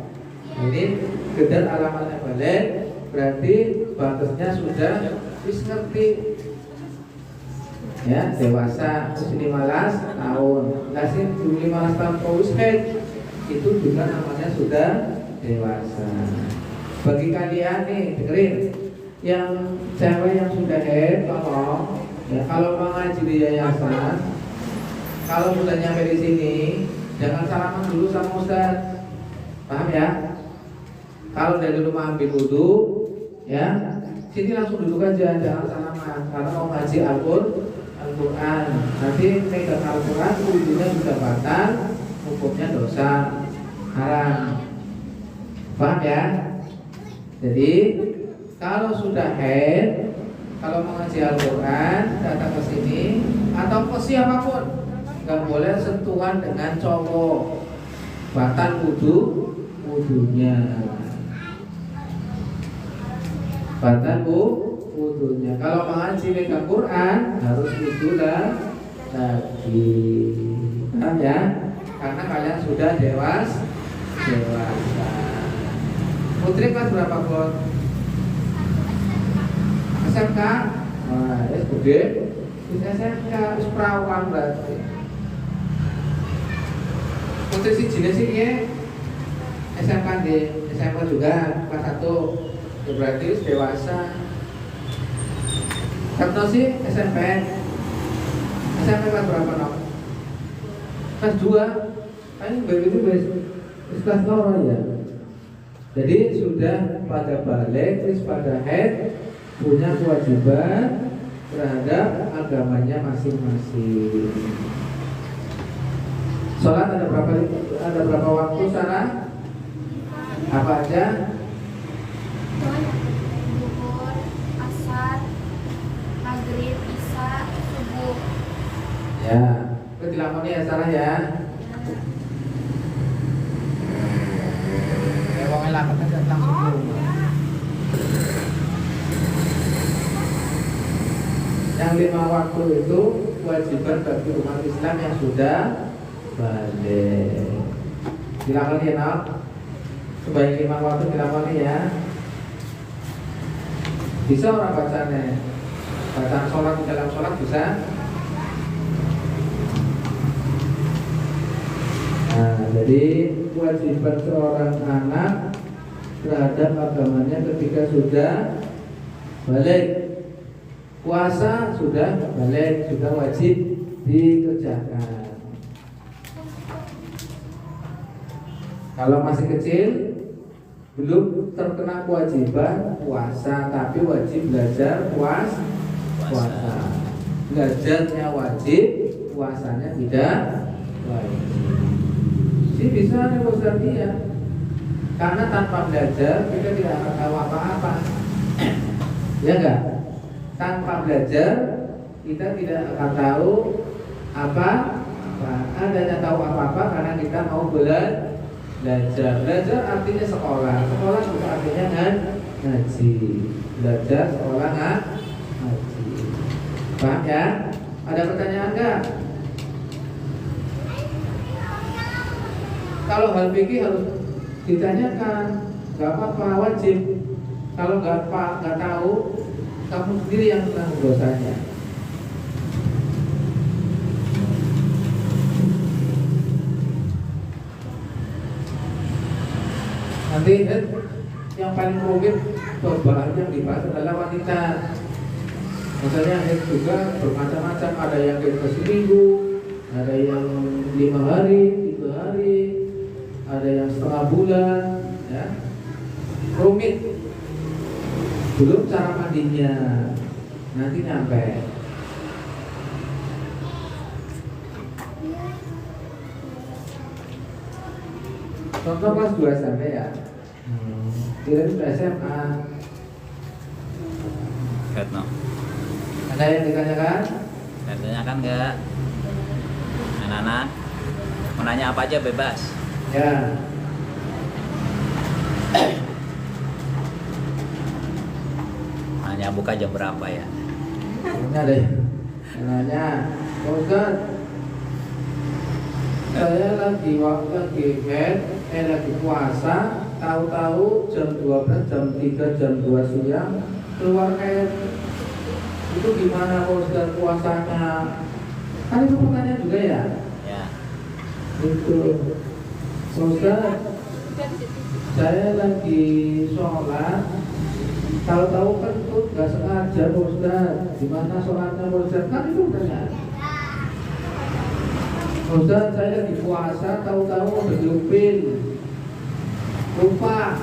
Ini gedar alamatnya balik, berarti batasnya sudah wis ngerti ya, dewasa 15 tahun. Kasih 15 tahun wis haid itu juga namanya sudah dewasa. Bagi kalian nih dengerin, yang cewek yang sudah haid tolong ya, kalau mengaji di yayasan, kalau sudah nyampe di sini, jangan salaman dulu sama ustaz, paham ya? Kalau dari rumah ambil wudhu, ya, sini langsung duduk aja, jangan salaman, karena mau ngaji Al-Quran. Nanti megang Al-Quran, wudhunya bisa batal, hukumnya dosa, haram. Paham ya? Jadi kalau sudah haid, kalau mengaji Al-Quran, datang ke sini atau ke siapapun, nggak boleh sentuhan dengan cowok, batal wudhunya, batal wudhunya. Kalau mengaji megang Quran harus wudhu lagi, paham ya? Karena kalian sudah dewasa. Putri kelas berapa Bos? SMK? Nah, SD. SMK perawan berarti. Putri si jenis sih ya SMK di SMK juga kelas 1. itu berarti dewasa. Karena sih SMP kelas berapa nom? Kelas 2. Kan begitu kelas loro ya. Jadi sudah pada balik, terus pada head, punya kewajiban terhadap agamanya masing-masing. Sholat ada berapa waktu Sarah? Apa aja? Zuhur, asar, maghrib, isya, subuh. Ya, itu dilakoni ya Sarah ya. Wong lakon kan langsung yang 5 waktu itu kewajiban bagi umat Islam yang sudah balik. Dilakoni ya nak. Sebaik 5 waktu dilakoni ya. Bisa orang bacanya? Bacaan sholat di dalam sholat bisa? Nah, jadi kewajiban seorang anak terhadap agamanya ketika sudah balik. Puasa sudah balik, sudah wajib dikerjakan. Kalau masih kecil belum terkena kewajiban puasa, tapi wajib belajar puasa. Belajarnya wajib, puasanya tidak wajib. Sih bisa nih Ustaz ya. Karena tanpa belajar kita tidak akan tahu apa-apa. Ya enggak? Tanpa belajar kita tidak akan tahu apa-apa. Adanya tahu apa-apa karena kita mau belajar. Belajar artinya sekolah. Sekolah juga artinya ngaji. Belajar sekolah ngaji. Paham ya? Ada pertanyaan enggak? Kalau hal fikih harus ditanyakan, nggak apa-apa, wajib. Kalau nggak tahu, kamu sendiri yang menanggung dosanya. Nanti yang paling rumit bahan yang dibahas adalah wanita. Misalnya juga bermacam-macam, ada yang seminggu, ada yang 5 hari, 3 hari, ada yang setengah bulan, ya. Rumit. Belum cara mandinya, nanti nyampe. Contoh kelas 2 SMP ya. Kira itu SMA. Ketno. Ada yang ditanyakan? Tanyakan nggak? Anak-anak mau nanya apa aja bebas. Ya. Nanya buka jam berapa ya? Ini ada yang nanya, Pak Ustaz, saya lagi lagi puasa, tahu-tahu jam 12, jam 3, jam 2 siang keluar air. Itu gimana Pak Ustaz puasanya? Kan itu pertanyaan juga ya? Ya. Itu Pak Ustaz, saya lagi sholat, tahu-tahu kan itu nggak sengaja Pak Ustaz. Gimana sholatnya Pak Ustaz? Kan itu pertanyaan. Pak Ustaz, saya lagi puasa, tahu-tahu udah diupin, lupa.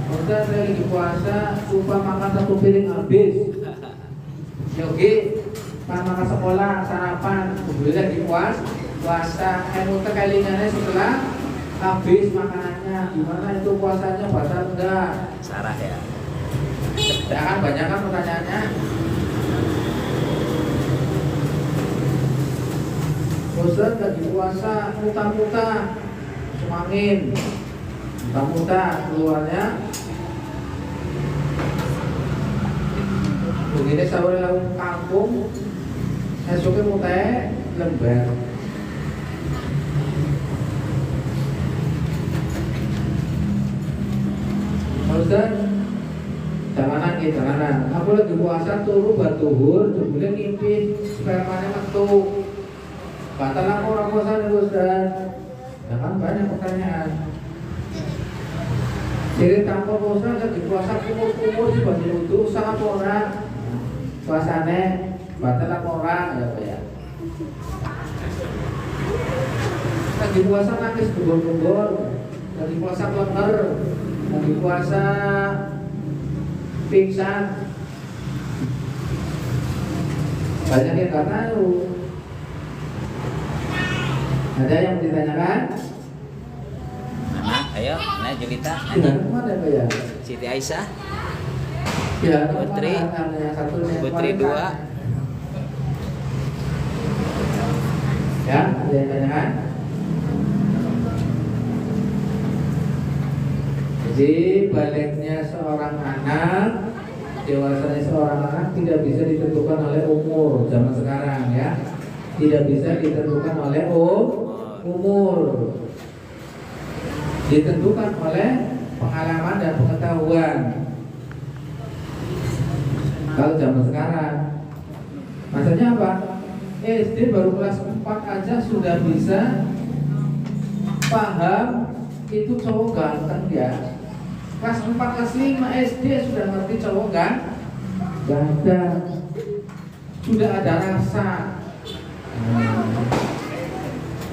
Pak Ustaz, saya lagi puasa, lupa makan 1 piring habis. Yogi, pas makan sekolah, sarapan, kemudian lagi puasa, muter kelingannya setelah habis makanannya. Gimana itu puasanya, batal enggak? Sarah ya. Ya kan banyak kan pertanyaannya. Ustaz lagi puasa, muta-muta, semangin, muta-muta keluarnya. Begini sahur lalu kampung, esoknya muta lembar. Ustaz, janganan gitu, janganan. Aku lagi puasa turu batuhur, kemudian ngimpi spermanya metu. Batal aku orang puasa nih Ustaz. Jangan banyak pertanyaan. Jadi tanpa puasa kan di puasa kumur-kumur sih bagi wudhu sama orang puasane batal apa orang ya Pak ya. Lagi puasa nangis kubur-kubur, lagi puasa klenger, lagi puasa pingsan. Banyak yang nggak tahu. Ada yang mau ditanyakan? Nah, ayo, nah Julita, Tidak, mana Pak ya? Siti Aisyah, Ya, Putri, yang satu yang Putri kemarin, 2. kan? Ya, ada yang tanyakan? Jadi baliknya seorang anak, dewasanya seorang anak tidak bisa ditentukan oleh umur zaman sekarang ya. Tidak bisa ditentukan oleh umur. Ditentukan oleh pengalaman dan pengetahuan. Kalau zaman sekarang, maksudnya apa? SD baru kelas 4 aja sudah bisa paham itu cowok ganteng ya. Kelas 4, kelas 5 SD sudah ngerti cowok ganteng. Sudah ada rasa.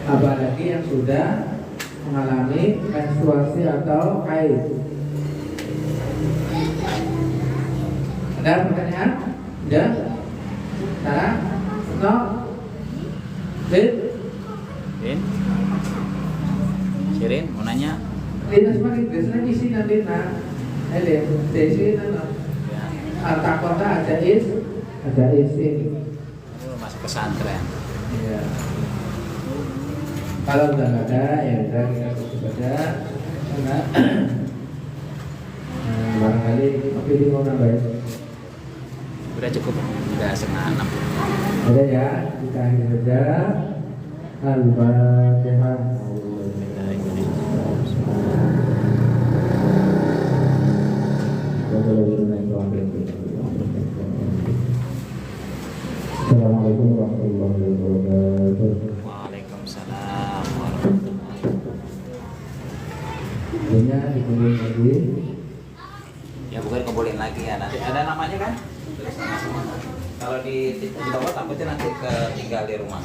Apalagi yang sudah mengalami menstruasi atau haid. Ada pertanyaan? Sudah? Sarah? No? Lin? Rin, Sirin mau nanya? Lina semakin biasanya isi nanti Lin, desi Ya. Takota ada isi. Masuk pesantren. Iya. Kalau udah nggak ada, ya udah kita tutup aja. Karena barangkali tapi ini mau nambahin. Udah cukup, udah 5:30. Ada ya, kita akhiri saja. Al-Fatihah. Assalamualaikum warahmatullahi wabarakatuh. Waalaikumsalam warahmatullahi wabarakatuh. Ini dikumpulin lagi. Ya bukan kumpulin lagi ya, nanti ada namanya kan? Kalau di bawah takutnya nanti tinggal di rumah.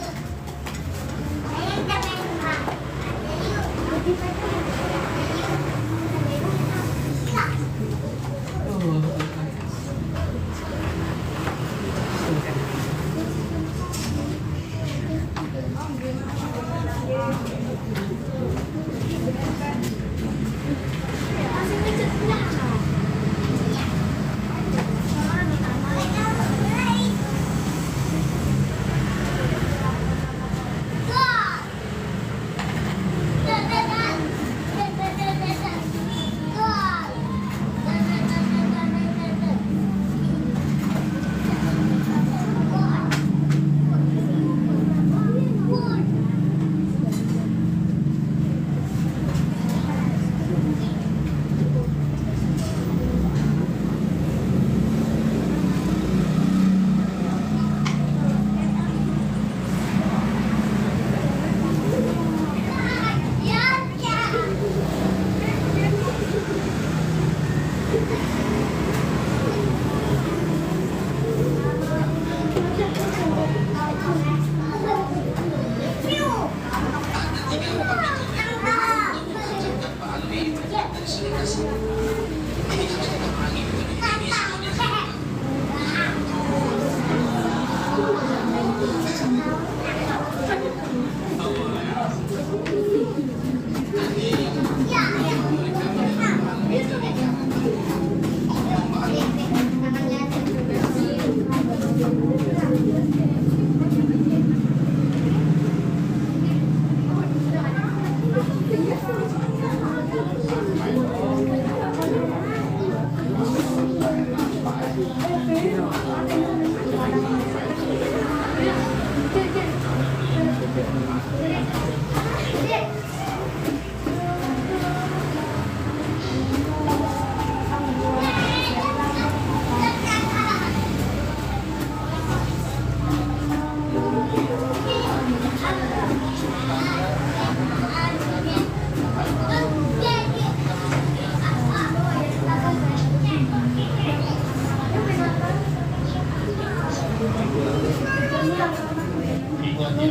Ini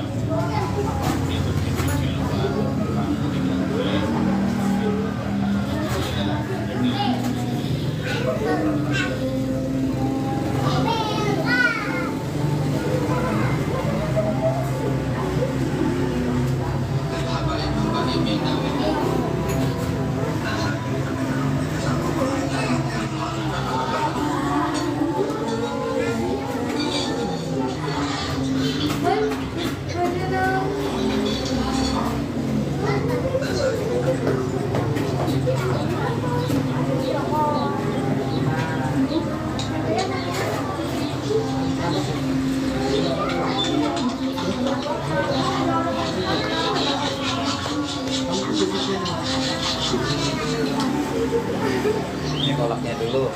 kolaknya dulu.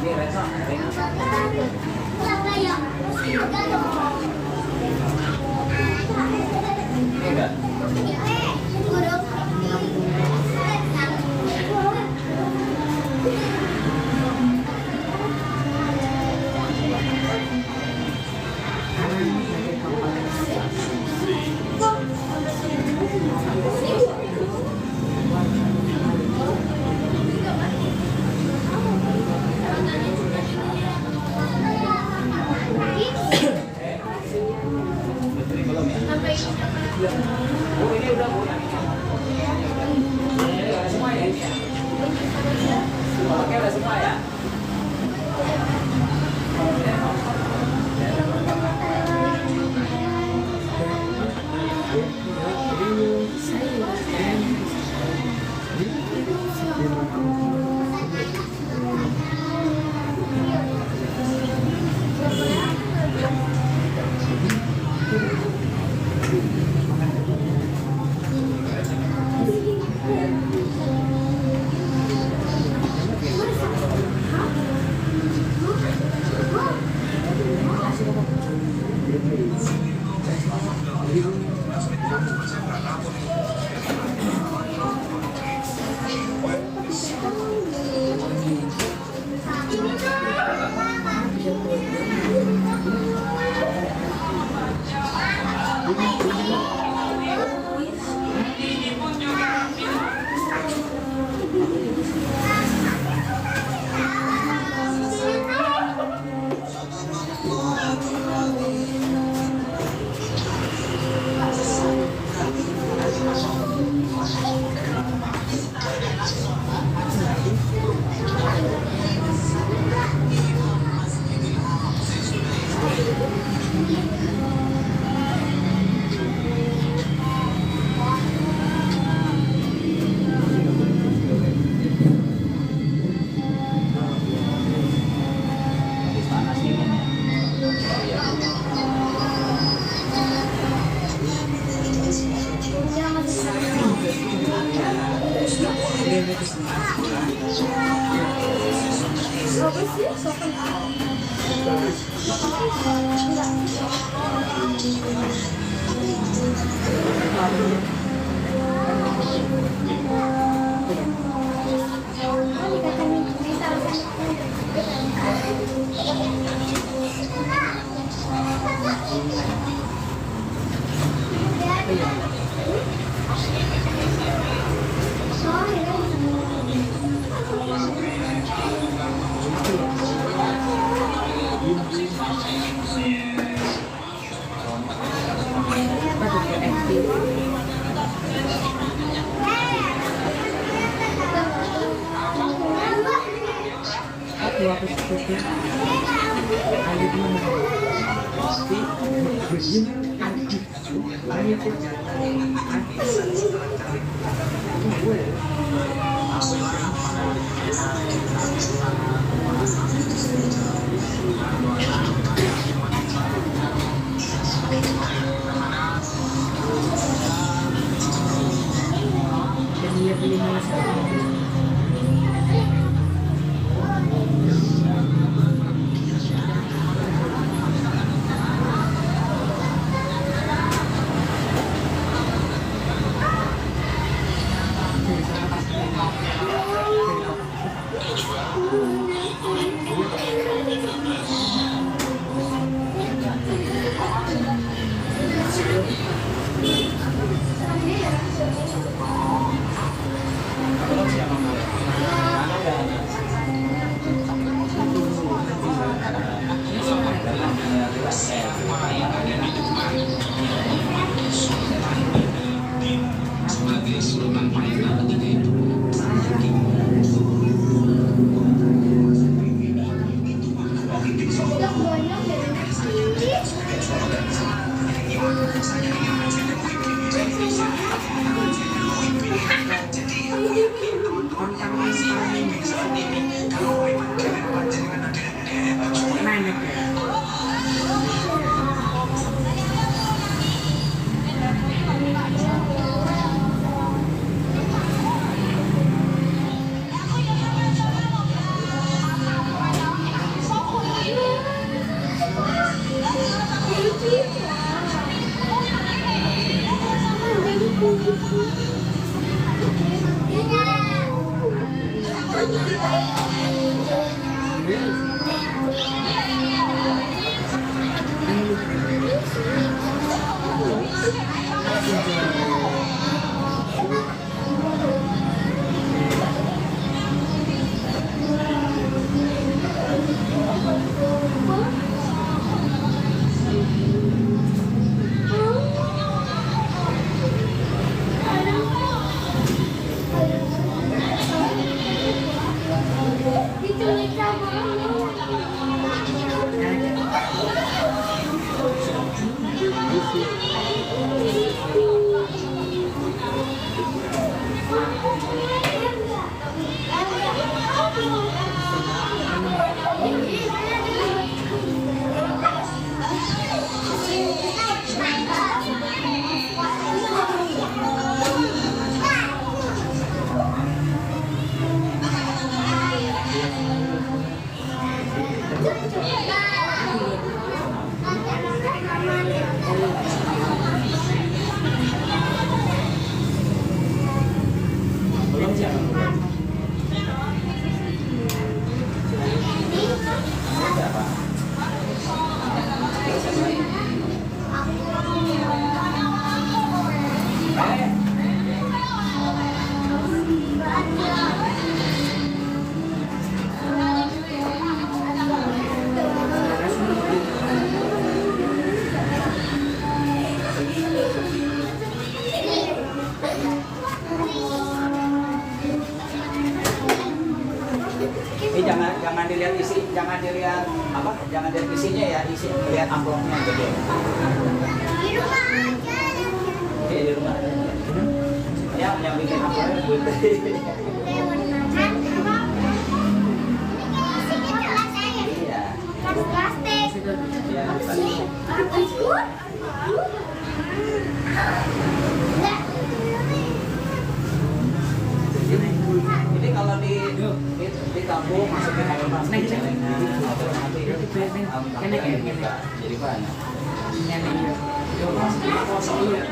Ini Reza, ini enggak? Ini belum ya? Oh, ini udah Bu. Ini udah semua ya ini ya? Oke, udah semua ya? Habis panas dinginnya. Iya. Aku Jangan dilihat isi, jangan dilihat apa, jangan dilihat isinya ya, lihat amplopnya gitu. Di rumah aja. Oke, di rumah aja. Ya, yang bikin amplopnya putih. Lewat makan. Isinya jelas saya. Iya. Plastik. Iya. Ini biskuit. Ini kalau di kampung masukin air plastik celengan, terus nanti amplopnya bisa jadi banyak. Plastiknya kosong ya,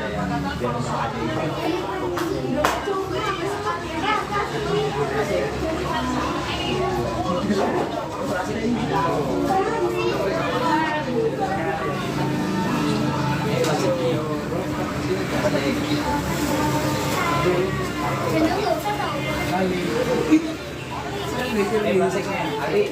biar nggak ada ikan. Plasiknya, Adi.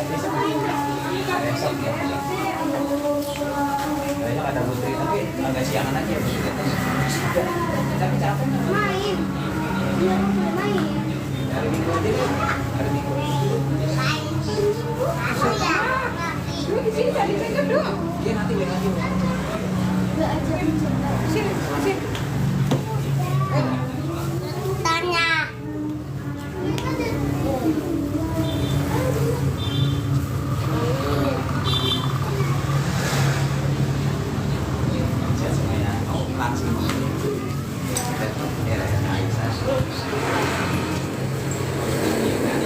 Besok ya. Kayaknya ada putri tapi agak siangan aja putri. Tapi capek nggak? Main. Main. Hari Minggu aja deh. Hari Minggu. Aku ya. Di sini tadi pegang dong. Iya nanti biar nanti. Sini, sini. Tanya. Sehat semuanya. Kamu langsung. Ya, Aisyah.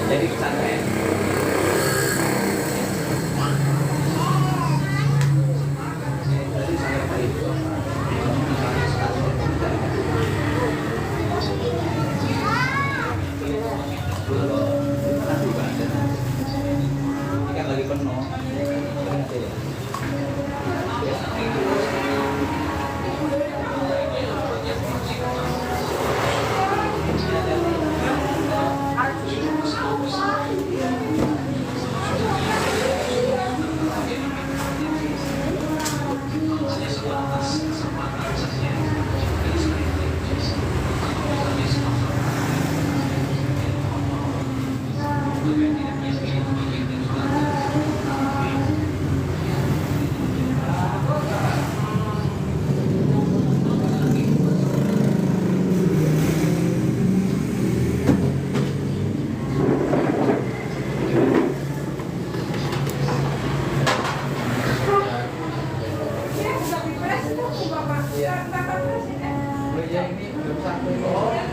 Jadi pesantren. Ini kan lagi penuh. Bapak. Bapak presiden. Oh iya ini belum sampai.